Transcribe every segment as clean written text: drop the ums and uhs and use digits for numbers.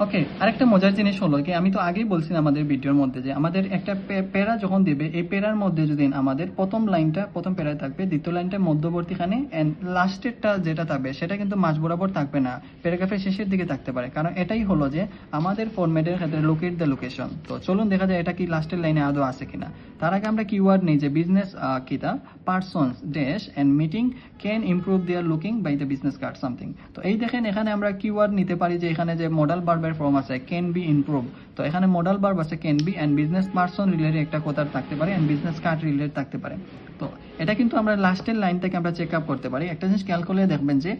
ওকে, আরেকটা মজার জিনিস হলো কি, আমি তো আগেই বলছিলাম আমাদের ভিডিওর মধ্যে যে আমাদের একটা প্যারা যখন দিবে, এই প্যারার মধ্যে যদি আমাদের প্রথম লাইনটা প্রথম প্যারায় থাকবে, দ্বিতীয় লাইনটা মধ্যবর্তীখানে, এন্ড লাস্টেরটা যেটা থাকবে সেটা কিন্তু মাঝ বরাবর থাকবে না, প্যারাগ্রাফের শেষের দিকে থাকতে পারে। কারণ এটাই হলো যে আমাদের ফরম্যাটের ক্ষেত্রে লোকেট দ্য লোকেশন। তো চলুন দেখা যায় এটা কি লাস্টের লাইনে আদৌ আছে কিনা। তার আগে আমরা কিওয়ার্ড নেই যে বিজনেস কিতা persons dash and meeting can improve their looking by the business card something. তো এই দেখেন এখানে আমরা কিওয়ার্ড নিতে পারি যে এখানে যে মডাল ভার্বের ফর্ম আছে ক্যান বি ইমপ্রুভ। তো এখানে মডাল ভার্ব আছে can be, and business person related একটা কথা থাকতে পারে, এন্ড বিজনেস কার্ড রিলেটেড থাকতে পারে। তো এটা কিন্তু আমরা লাস্টের লাইন থেকে আমরা চেক আপ করতে পারি। একটা জিনিস খেয়াল করলে দেখবেন যে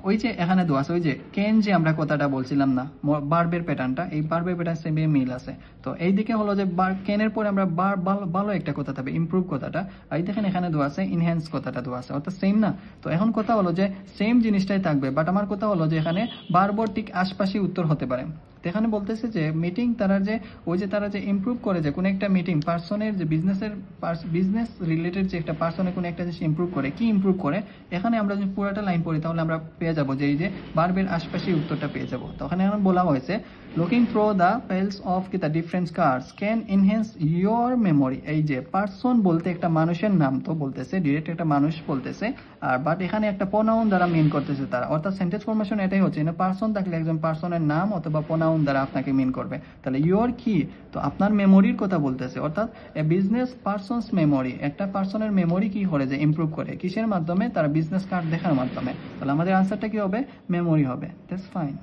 ওই যে এখানে দেওয়া আছে ওই যে ক্যান, যে আমরা কথাটা বলছিলাম না ভার্বের প্যাটার্নটা, এই ভার্বের প্যাটার্ন সেমে মিল আছে। তো এই দিকে হলো যে ক্যানের পরে আমরা ভালো একটা কথা থাকবে ইমপ্রুভ কথাটা, এই দেখেন এখানে দেওয়া আছে ইনহ্যান্স কথাটা দেওয়া আছে, অর্থাৎ সেম না। তো এখন কথা হলো যে সেম জিনিসটাই থাকবে, বাট আমার কথা হলো যে এখানে বারবার ঠিক আশপাশে উত্তর হতে পারে। তো এখানে বলতেছে যে মিটিং তারা যে ওই যে তারা যে ইমপ্রুভ করে যে কোনো একটা মিটিং পার্সনের যে বিজনেস রিলেটেড যে একটা পার্সনের কোনো একটা জিনিস ইমপ্রুভ করে, কি ইমপ্রুভ করে, এখানে আমরা যদি পুরোটা লাইন পড়ি তাহলে আমরা পেয়ে যাবো যে এই যে বারবের আশপাশে উত্তরটা পেয়ে যাবো। তো ওখানে এখন বলা হয়েছে লুকিং থ্রু দ্য পেলস অফ কি the different cards can enhance your memory. এই যে পার্সন বলতে একটা মানুষের নাম তো বলতেছে, ডিরেক্ট একটা মানুষ বলতেছে, আর বাট এখানে একটা প্রোনাউন দ্বারা মিন করতেছে তারা, অর্থাৎ সেন্টেন্স ফরমেশন এটাই হচ্ছে না, পার্সন থাকলে একজন পার্সনের নাম অথবা প্রোনাউন দ্বারা আপনাকে মিন করবে। তাহলে ইয়োর কি, তো আপনার মেমোরির কথা বলতেছে, অর্থাৎ এ বিজনেস পার্সনস মেমোরি, একটা পার্সনের মেমোরি কি করে যে ইমপ্রুভ করে, কিসের মাধ্যমে, তার বিজনেস কার্ড দেখার মাধ্যমে। তাহলে আমাদের আনসারটা কি হবে, মেমোরি হবে। That's fine.